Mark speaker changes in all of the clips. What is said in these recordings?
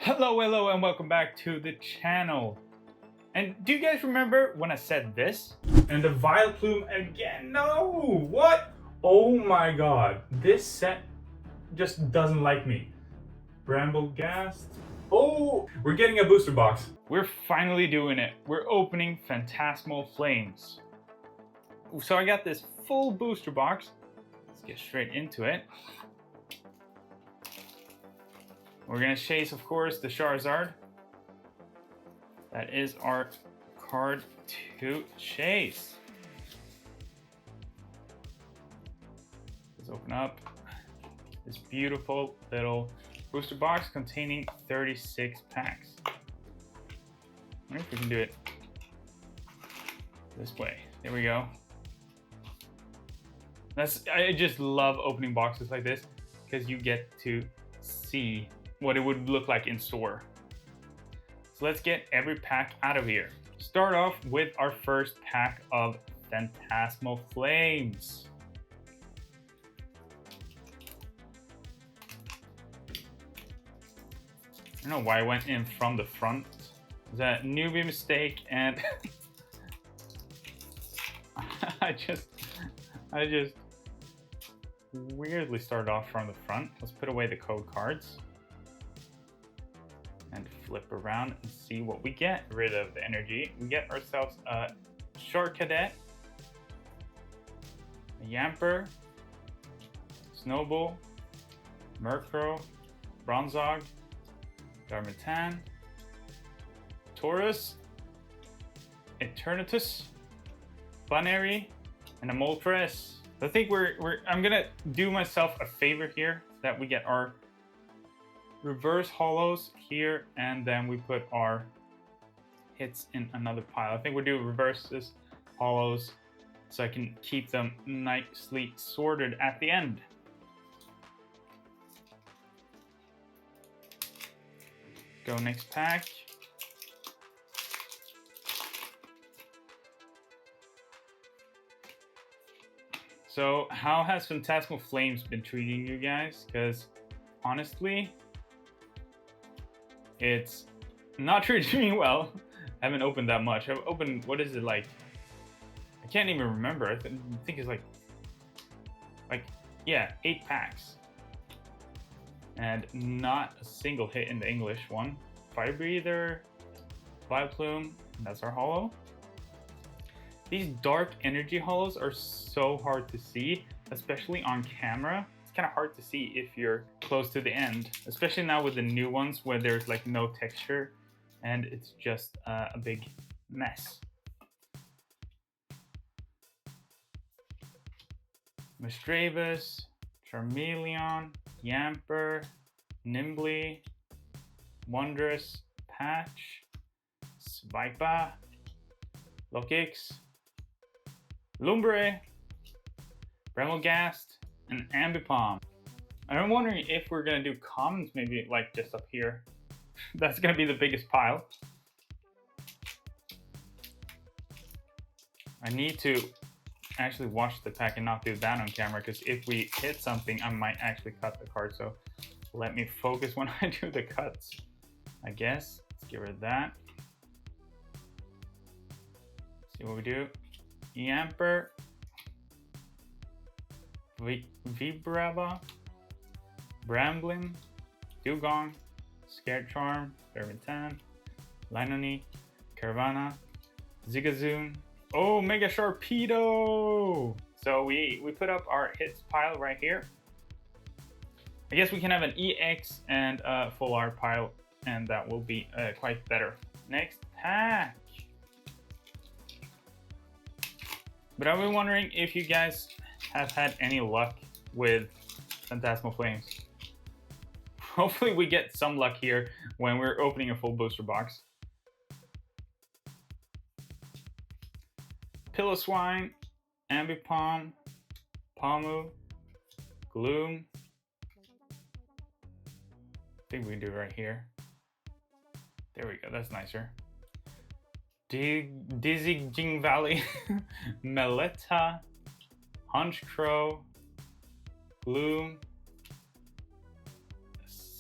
Speaker 1: Hello, and welcome back to the channel. And do you guys remember when I said this? And the Vileplume again? No! What? Oh my god. This set just doesn't like me. Bramblegast. Oh! We're getting a booster box. We're finally doing it. We're opening Phantasmal Flames. So I got this full booster box. Let's get straight into it. We're gonna chase, of course, the Charizard. That is our card to chase. Let's open up this beautiful little booster box containing 36 packs. I wonder if we can do it this way. There we go. I just love opening boxes like this because you get to see what it would look like in store. So let's get every pack out of here. Start off with our first pack of Phantasmal Flames. I don't know why I went in from the front. It's a newbie mistake, and I just weirdly started off from the front. Let's put away the code cards and flip around and see what we get. Rid of the energy. We get ourselves a Shark Cadet, a Yamper, Snowball, Murkrow, Bronzong, Darmanitan, Taurus, Eternatus, Bunary, and a Moltres. I think I'm gonna do myself a favor here so that we get our reverse holos here, and then we put our hits in another pile. I think we'll do reverses, holos, so I can keep them nicely sorted at the end. Go next pack. So how has Phantasmal Flames been treating you guys? Because honestly, it's not treating me well. I haven't opened that much. I've opened, what is it, like, I can't even remember. I think it's like yeah, 8 packs. And not a single hit in the English one. Fire Breather, Vileplume, that's our holo. These dark energy holos are so hard to see, especially on camera. It's kind of hard to see if you're close to the end, especially now with the new ones where there's like no texture and it's just a big mess. Misdreavus, Charmeleon, Yamper, Nimbly, Wondrous, Patch, Swiper, Lokix, Lumbre, Bramblegast, and Ambipom. I'm wondering if we're gonna do commons, maybe like just up here. That's gonna be the biggest pile. I need to actually watch the pack and not do that on camera, because if we hit something, I might actually cut the card. So let me focus when I do the cuts, I guess. Let's get rid of that. See what we do. Yamper, Vibrava, Bramblin, Dugong, Scared Charm, Darmanitan, Linoone, Caravana, Zigzagoon. Oh, Mega Sharpedo! So we put up our hits pile right here. I guess we can have an EX and a full art pile, and that will be quite better. Next pack. But I've been wondering if you guys have had any luck with Phantasmal Flames. Hopefully we get some luck here when we're opening a full booster box. Piloswine, Ambipom, Palmu, Gloom. I think we can do it right here. There we go, that's nicer. Dizzy Valley, Meletta, Honchkrow, Gloom,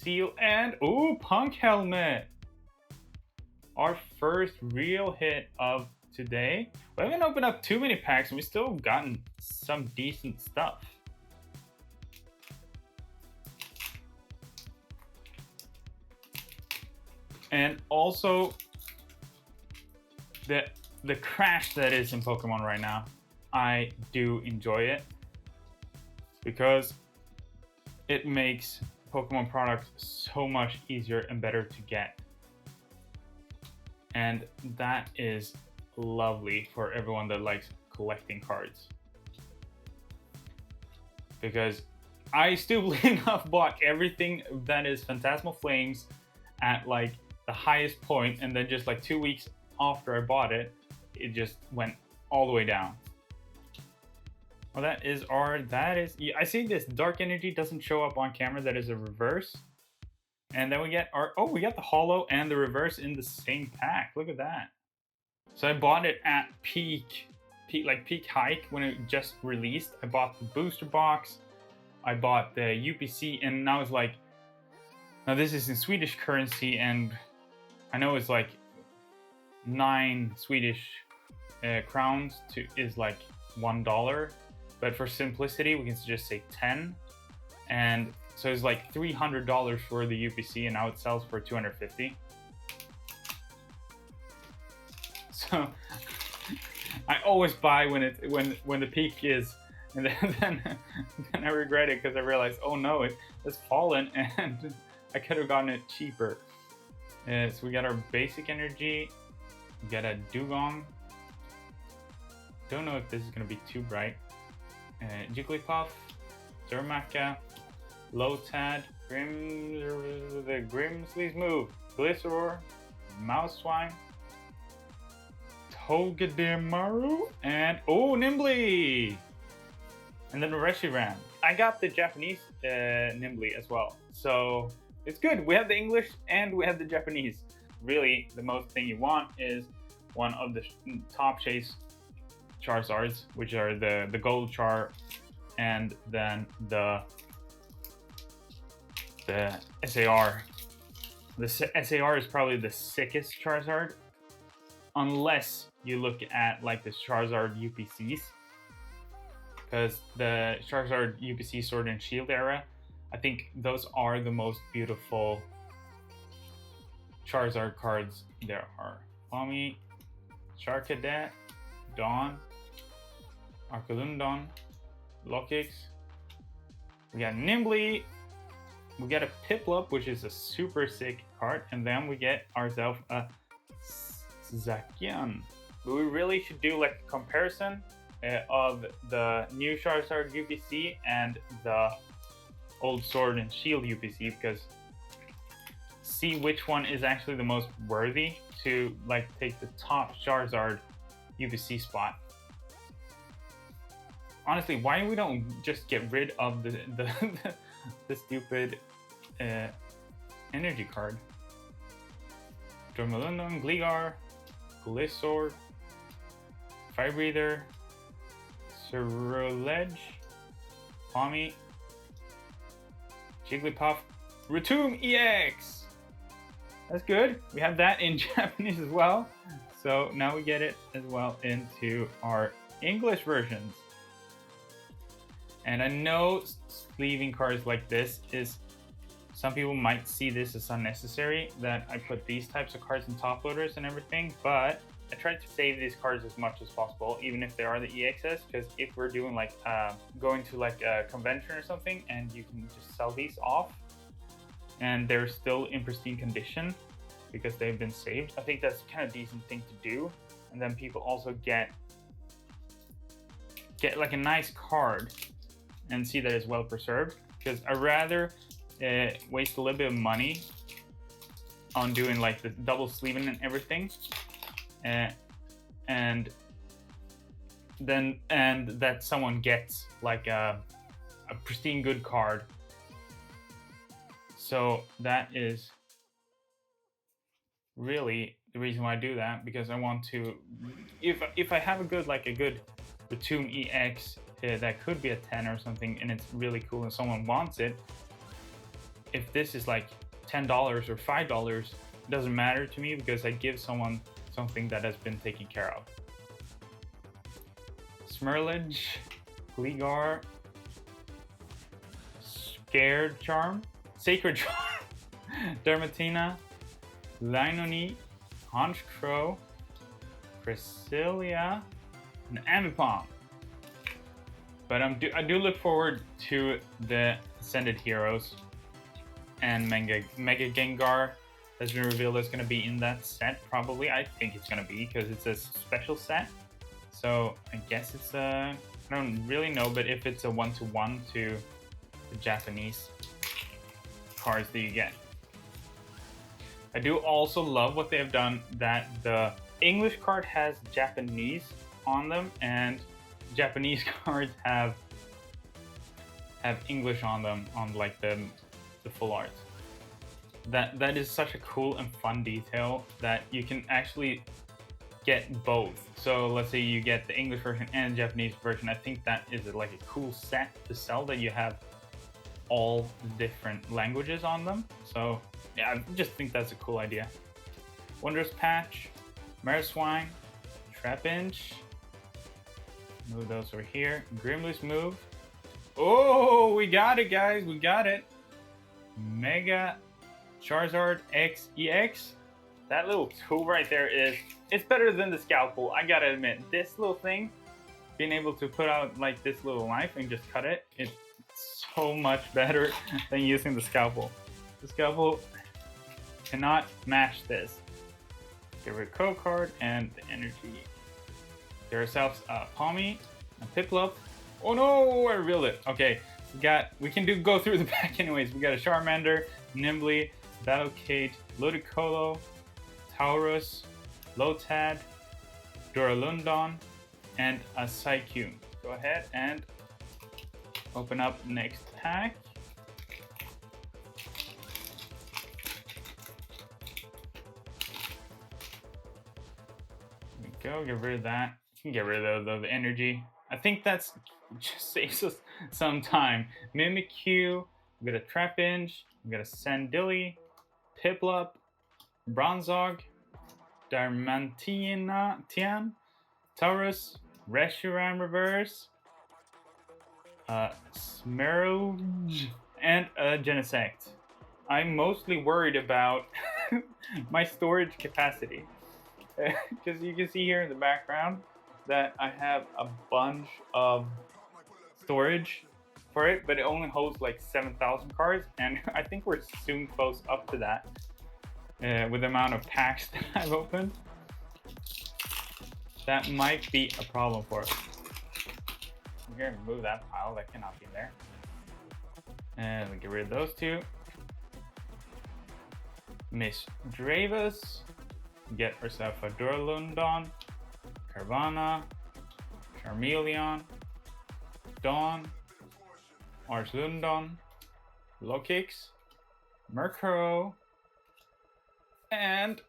Speaker 1: Steel, and ooh, Punk Helmet. Our first real hit of today. We haven't opened up too many packs, and we've still gotten some decent stuff. And also the crash that is in Pokemon right now, I do enjoy it because it makes Pokemon products so much easier and better to get. And that is lovely for everyone that likes collecting cards. Because I stupidly enough bought everything that is Phantasmal Flames at like the highest point, and then just like 2 weeks after I bought it, it just went all the way down. Well, I see this Dark Energy doesn't show up on camera. That is a reverse. And then we get we got the holo and the reverse in the same pack. Look at that. So I bought it at peak hike when it just released. I bought the booster box. I bought the UPC, and now it's like, now this is in Swedish currency, and I know it's like 9 Swedish crowns is like $1, but for simplicity we can just say 10, and so it's like $300 for the UPC, and now it sells for $250. So I always buy when the peak is, and then I regret it because I realized, oh no, it's fallen, and I could have gotten it cheaper. So we got our basic energy, we got a Dugong. Don't know if this is gonna be too bright. Jigglypuff, Zermaka, Lotad, the Grimsley's Move, Glyceror, Mouseswine, Togedemaru, and Nimbly! And then Reshiram. I got the Japanese Nimbly as well, so it's good. We have the English and we have the Japanese. Really, the most thing you want is one of the top chase Charizards, which are the Gold Char, and then the SAR. The SAR is probably the sickest Charizard, unless you look at like the Charizard UPCs, because the Charizard UPC Sword and Shield era, I think those are the most beautiful Charizard cards there are. Pawmi, Charcadet, Dawn, Arcalundon, Lokix. We got Nimbly. We get a Piplup, which is a super sick card, and then we get ourselves a Zacian. But we really should do like a comparison of the new Charizard UPC and the old Sword and Shield UPC, because see which one is actually the most worthy to like take the top Charizard UPC spot. Honestly, why we don't just get rid of the stupid energy card? Dormalundon, Gligar, Glisor, Fire Breather, Ceruledge, Pawmi, Jigglypuff, Rotom EX! That's good. We have that in Japanese as well. So now we get it as well into our English versions. And I know sleeving cards like this is, some people might see this as unnecessary, that I put these types of cards in top loaders and everything, but I tried to save these cards as much as possible, even if they are the EXS, because if we're doing like, going to like a convention or something, and you can just sell these off, and they're still in pristine condition because they've been saved. I think that's kind of a decent thing to do, and then people also get like a nice card and see that it's well preserved, because I'd rather waste a little bit of money on doing like the double sleeving and everything, and that someone gets like a pristine good card. So that is really the reason why I do that, because I want to, if I have a good Rotom EX that could be a 10 or something, and it's really cool and someone wants it, if this is like $10 or $5, it doesn't matter to me because I give someone something that has been taken care of. Smurlage, Gligar, Scared Charm, Sacred Charm, Dermatina, Linoone, Honchkrow, Cresselia, and Ambipom. But I do look forward to the Ascended Heroes and Mega Gengar has been revealed as going to be in that set, probably. I think it's going to be because it's a special set. So I guess it's a, I don't really know, but if it's a 1-to-1 to the Japanese cards that you get. I do also love what they have done, that the English card has Japanese on them and Japanese cards have English on them, on like the full art. That is such a cool and fun detail that you can actually get both. So let's say you get the English version and the Japanese version. I think that is like a cool set to sell, that you have all the different languages on them. So yeah, I just think that's a cool idea. Wondrous Patch, Mariswine, Trapinch. Move those over here. Grimloose move. Oh, we got it, guys. We got it. Mega CHARIZARD X EX. That little tool right there it's better than the scalpel. I gotta admit, this little thing, being able to put out like this little knife and just cut it, it's so much better than using the scalpel. The scalpel cannot match this. Get rid of code card and the energy. Get ourselves a Palmy, a Piplup. Oh no, I revealed it. Okay, we can go through the back anyways. We got a Charmander, Nimbly, Battlecade, Ludicolo, Taurus, Lotad, Duraludon, and a Psycume. Go ahead and open up next pack. There we go, get rid of that. You can get rid of the energy. I think that's just saves us some time. Mimikyu, we got a Trapinch, we got a Sandilly, Piplup, Bronzong, Darmanitan, Taurus, Reshiram Reverse, Smeargle, and a Genesect. I'm mostly worried about my storage capacity. Because you can see here in the background that I have a bunch of storage for it, but it only holds like 7,000 cards, and I think we're soon close up to that with the amount of packs that I've opened. That might be a problem for us. I'm gonna remove that pile, that cannot be there. And we get rid of those two. Miss Dravis. Get ourselves a Duraludon, Carvana, Charmeleon, Dawn, Arslundon, Lokix, Murkrow, and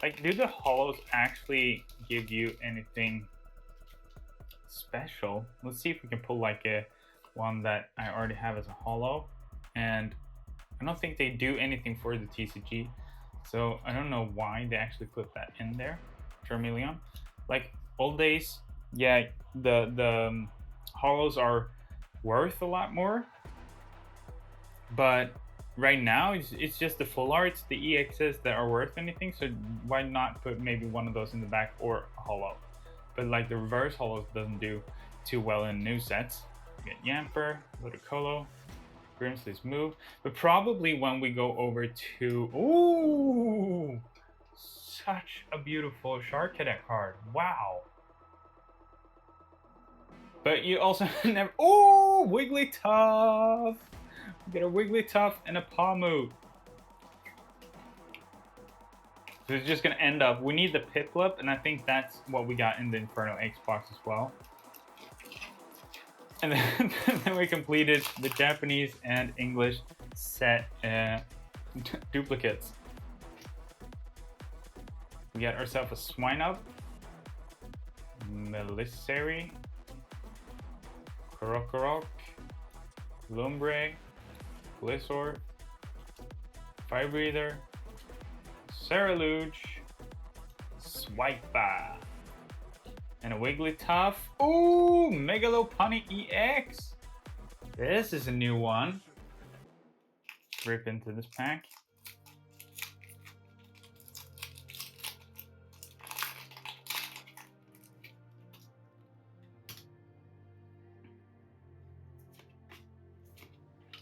Speaker 1: like, do the holos actually give you anything special? Let's see if we can pull like a one that I already have as a holo, and I don't think they do anything for the TCG, so I don't know why they actually put that in there. Charmeleon, like old days, yeah, the holos are worth a lot more, but right now it's just the full arts, the EXs that are worth anything. So why not put maybe one of those in the back or a holo? But like the reverse holos doesn't do too well in new sets. We get Yamper, Ludicolo, Grimsley's move, but probably when we go over to, ooh, such a beautiful Shark Cadet card. Wow. But you also never, oh, Wigglytuff. We get a Wigglytuff and a Pawmoo. So it's just gonna end up, we need the Piplup, and I think that's what we got in the Inferno X box as well. And then we completed the Japanese and English set duplicates. We got ourselves a Swinub, Melisary, Krokorok, Lumbre, Glisor, Fire Breather, Ceruledge, Swiper, and a Wigglytuff. Ooh, Megalopony EX. This is a new one. Rip into this pack.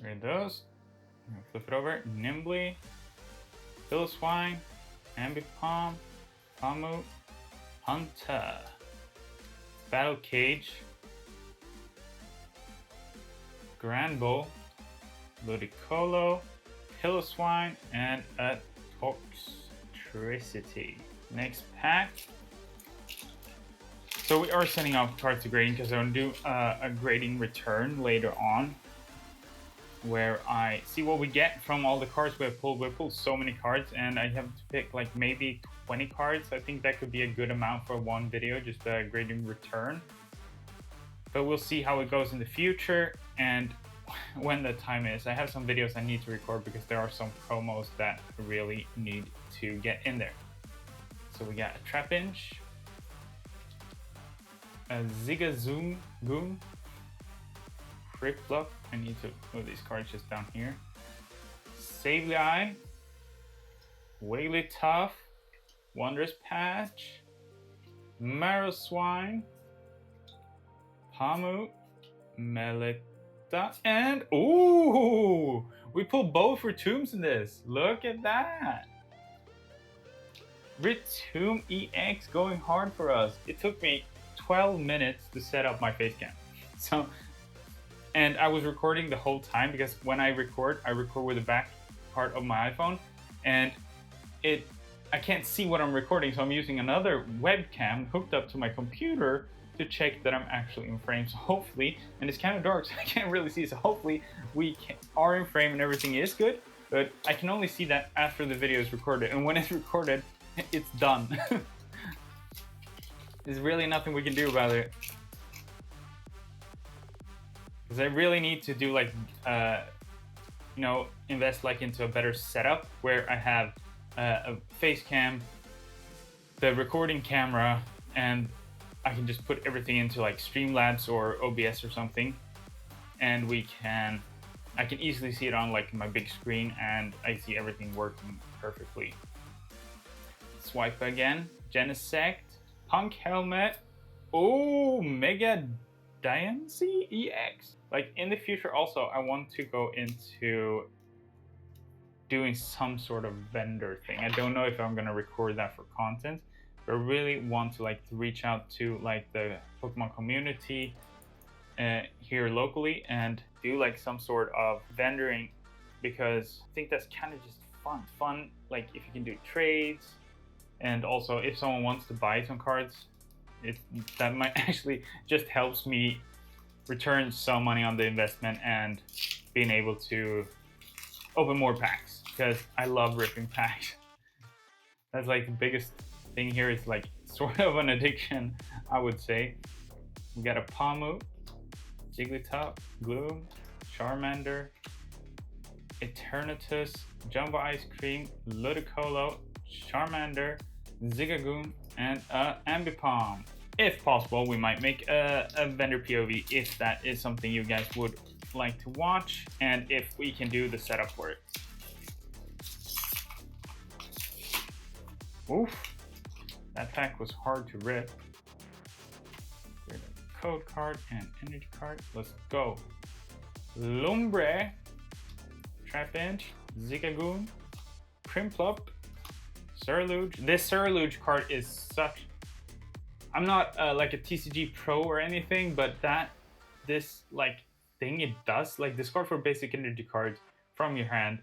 Speaker 1: There it goes. Flip it over. Nimbly, Piloswine, Ambipom, Pamu, Hunter, Battle Cage, Granbull, Ludicolo, Piloswine, and a Toxtricity. Next pack. So we are sending off cards to grading because I'm going to do a grading return later on, where I see what we get from all the cards we have pulled. We've pulled so many cards, and I have to pick like maybe 20 cards. I think that could be a good amount for one video, just a grading return. But we'll see how it goes in the future and when the time is. I have some videos I need to record because there are some promos that really need to get in there. So we got a Trapinch, a Zigzagoon, Piplup. I need to move these cards just down here. Sableye, Wigglytuff, Wondrous Patch, Marowswine, Pamu, Melita, and ooh, we pulled both Retombs in this. Look at that. Retomb EX going hard for us. It took me 12 minutes to set up my face cam. And I was recording the whole time because when I record with the back part of my iPhone, and I can't see what I'm recording, so I'm using another webcam hooked up to my computer to check that I'm actually in frame. So hopefully, and it's kind of dark, so I can't really see, so hopefully we are in frame and everything is good, but I can only see that after the video is recorded, and when it's recorded, it's done. There's really nothing we can do about it. Because I really need to do like, invest like into a better setup where I have a face cam, the recording camera, and I can just put everything into like Streamlabs or OBS or something, and I can easily see it on like my big screen, and I see everything working perfectly. Swipe again, Genesect, Punk Helmet, oh, Mega Diancie EX. Like in the future also, I want to go into doing some sort of vendor thing. I don't know if I'm gonna record that for content, but I really want to reach out to like the Pokemon community here locally and do like some sort of vendoring, because I think that's kind of just fun. Like if you can do trades, and also if someone wants to buy some cards, that might actually just helps me return some money on the investment and being able to open more packs, because I love ripping packs. That's like the biggest thing here. Is like sort of an addiction, I would say. We got a Pamu, Jigglypuff, Gloom, Charmander, Eternatus, Jumbo Ice Cream, Ludicolo, Charmander, Zigzagoon, and Ambipom. If possible, we might make a vendor POV if that is something you guys would like to watch, and if we can do the setup for it. Oof, that pack was hard to rip. Here's a code card and energy card. Let's go. Lumbre, Trapinch, Zigzagoon, Piplup, Ceruledge. This Ceruledge card is such... I'm not like a TCG pro or anything, but this like thing it does, like discard for basic energy cards from your hand,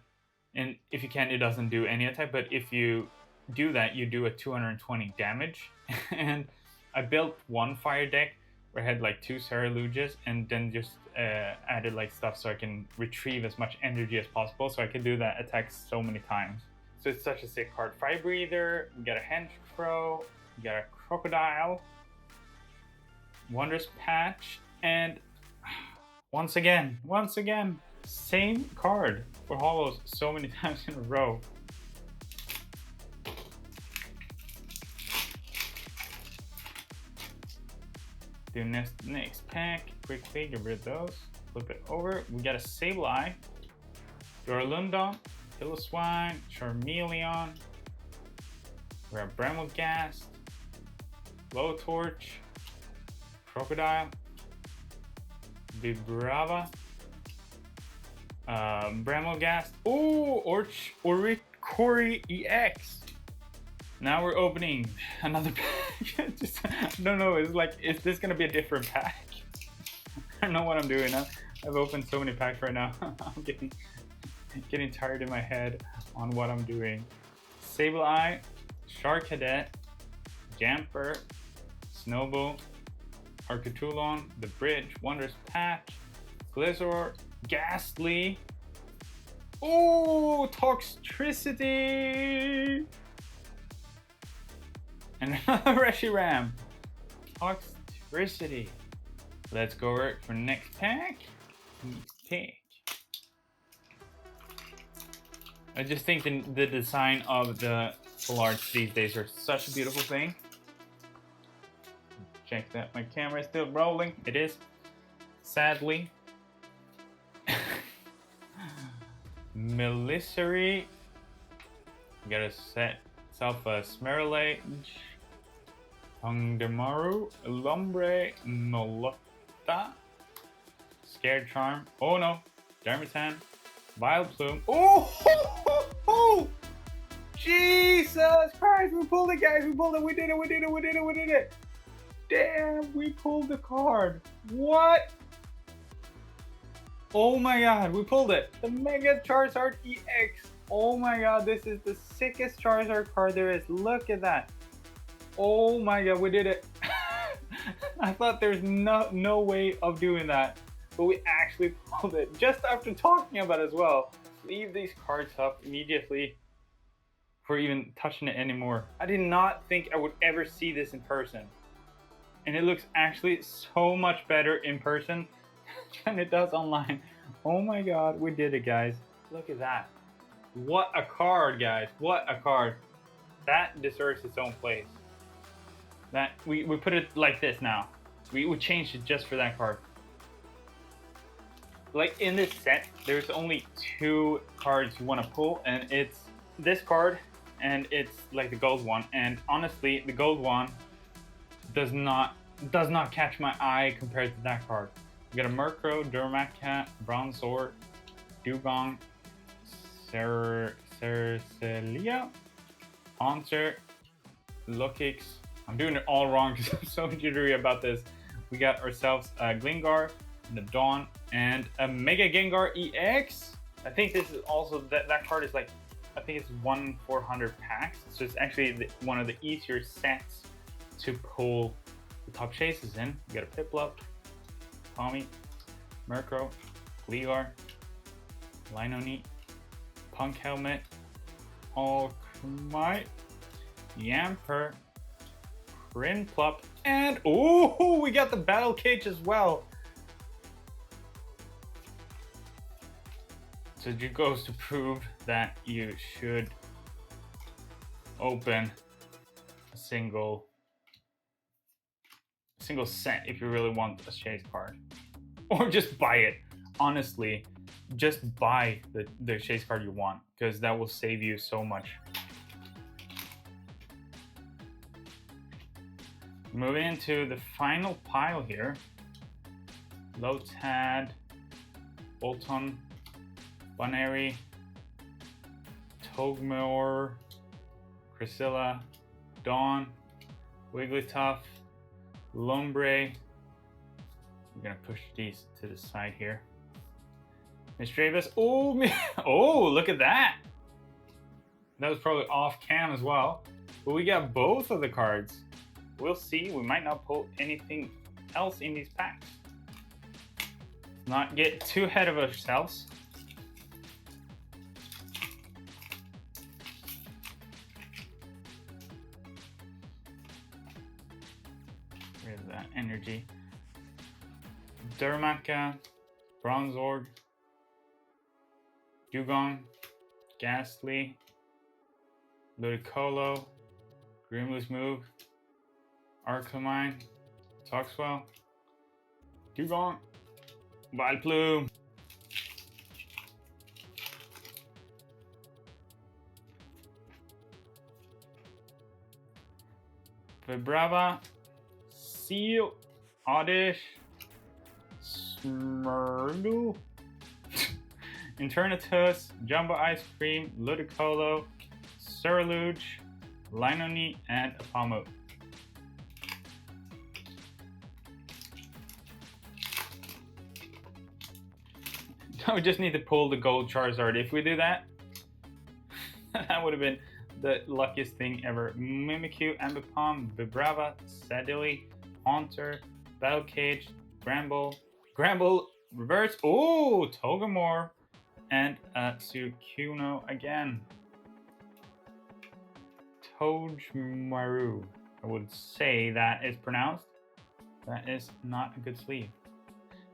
Speaker 1: and if you can, it doesn't do any attack, but if you do that, you do a 220 damage. And I built one fire deck where I had like 2 Ceruledges, and then just added like stuff so I can retrieve as much energy as possible, so I can do that attack so many times. So it's such a sick card. Fire Breather, we got a Henchcrow, we got a Crocodile, Wondrous Patch, and once again, same card. for holos so many times in a row. Do next pack, quickly get rid of those. Flip it over. We got a Sableye, Duraludon, Piloswine, Charmeleon. We have Bramogast, Blowtorch, Crocodile, Vibrava, Bramogast. Ooh, Oricori EX. Now we're opening another pack. I don't know, it's like, is this gonna be a different pack? I don't know what I'm doing now. I've opened so many packs right now. I'm getting tired in my head on what I'm doing. Sableye, Charcadet, Jamper, Snowball, Arcatulon, The Bridge, Wondrous Patch, Glizzor, Ghastly. Ooh, Toxtricity! And another Reshiram. Toxtricity. Let's go over it for next pack. I just think the design of the full arts these days are such a beautiful thing. Check that my camera is still rolling. It is, sadly. Melissery. You gotta set itself a Smerilage. Tongdemaru, Lombre, Nolotta, Scared Charm. Oh no, Darmanitan, Vileplume. Oh, Jesus Christ, we pulled it, guys, we pulled it, we did it. Damn, we pulled the card. What? Oh my god, we pulled it. The Mega Charizard EX. Oh my god, this is the sickest Charizard card there is. Look at that. Oh my god, we did it. I thought there's no way of doing that, but we actually pulled it just after talking about it as well. Leave these cards up immediately before even touching it anymore. I did not think I would ever see this in person, and it looks actually so much better in person than it does online. Oh my god, we did it, guys. Look at that. What a card, guys. What a card. That deserves its own place. That we put it like this now. We changed it just for that card. Like in this set, there's only 2 cards you want to pull, and it's this card and it's like the gold one. And honestly, the gold one does not catch my eye compared to that card. We got a Murkrow, Duramacat, Bronzor, Dugong, Cercelia, Haunter, Lokix. I'm doing it all wrong because I'm so jittery about this. We got ourselves a Glingar, and a Dawn, and a Mega Gengar EX. I think this is also, that card is like, I think it's 1/400 packs. So it's actually one of the easier sets to pull the top chases in. We got a Piplup, Tommy, Murkrow, Gligar, Linoneat, Punk Helmet, Alchemite, Yamper, Prinplup, and oh, we got the Battle Cage as well. So it goes to prove that you should open a single set if you really want a chase card, or just buy it. Honestly, just buy the chase card you want, because that will save you so much. Moving into the final pile here. Lotad, Bolton, Bunary, Togmore, Crescilla, Dawn, Wigglytuff, Lombre. We're gonna push these to the side here. Misdreavus. Oh, oh, look at that. That was probably off cam as well. But we got both of the cards. We'll see. We might not pull anything else in these packs. Let's not get too ahead of ourselves. Where's that energy? Darmanitan, Bronzor, Dugong, Ghastly, Ludicolo, Grimloose Move, Arcamine, Toxwell, Dugong, Vileplume, Vibrava, Seal, Oddish, Smeargle, Eternatus, Jumbo Ice Cream, Ludicolo, Surluge, Linoone, and Apamo. Now we just need to pull the gold Charizard. If we do that, that would have been the luckiest thing ever. Mimikyu, Ambipom, Vibrava, Sadili, Haunter, Battle Cage, Gramble, Reverse, ooh, Togemour, and Sukuno again. Tojmaru, I would say that is pronounced. That is not a good sleeve.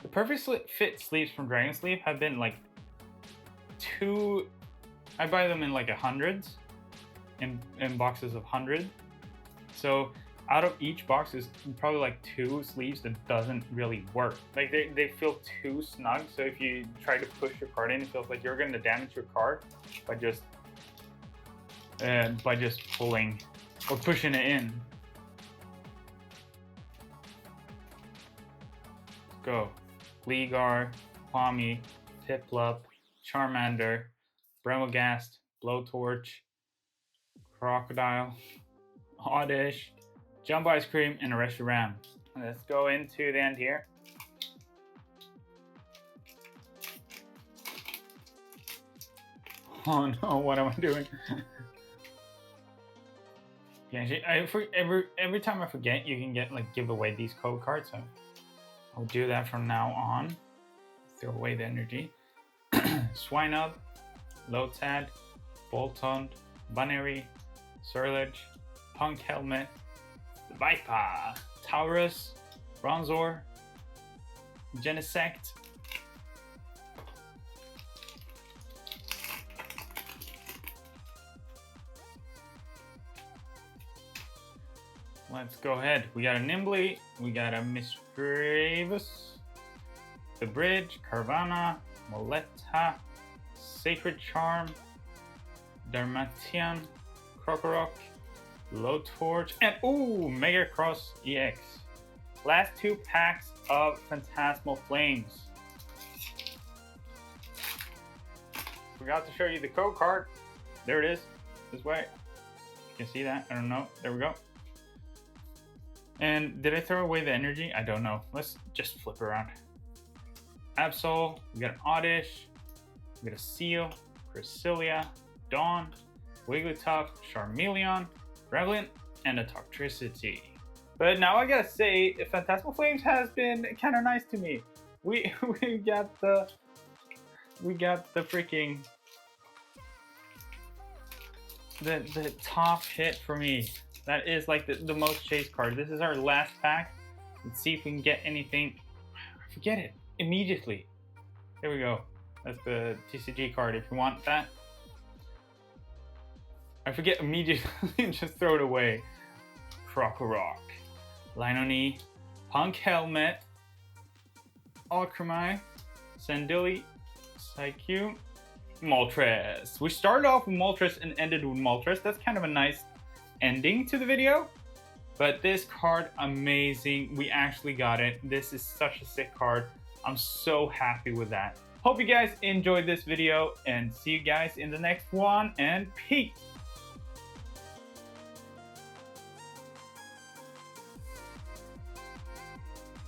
Speaker 1: The perfect fit sleeves from Dragon Sleeve have been like I buy them in like hundreds, in boxes of 100. So out of each box is probably like 2 sleeves that doesn't really work. Like they feel too snug. So if you try to push your card in, it feels like you're going to damage your card by just pulling or pushing it in. Let's go. Legar, Pawmi, Piplup, Charmander, Bremogast, Blowtorch, Crocodile, Oddish, Jumbo Ice Cream, and Reshiram. Let's go into the end here. Oh no, what am I doing? Yeah, every time I forget, you can give away these code cards. So I'll do that from now on. Throw away the energy. Swinub, Lotad, Boltund, Buneary, Surlage, Punk Helmet, Viper, Taurus, Bronzor, Genesect, let's go ahead. We got a Nimbly, we got a Misdreavus, the Bridge, Carvanha, Moletta, Sacred Charm, Darmanitan, Krokorok, Blowtorch, and ooh, Mega Cross EX. Last 2 packs of Phantasmal Flames. Forgot to show you the code card. There it is. This way. You can see that. I don't know. There we go. And did I throw away the energy? I don't know. Let's just flip around. Absol. We got an Oddish. We got a Seal. Cresselia. Dawn. Wigglytuff. Charmeleon. Revlin, and a Toxtricity. But now I gotta say, Phantasmal Flames has been kind of nice to me. We got the freaking the top hit for me. That is like the most chase card. This is our last pack. Let's see if we can get anything. Forget it immediately. There we go. That's the TCG card. If you want that. I forget immediately and just throw it away. Krokorok, Linoone, Punk Helmet, Alchemy, Sandili, Psyche, Moltres. We started off with Moltres and ended with Moltres. That's kind of a nice ending to the video. But this card, amazing. We actually got it. This is such a sick card. I'm so happy with that. Hope you guys enjoyed this video and see you guys in the next one, and peace.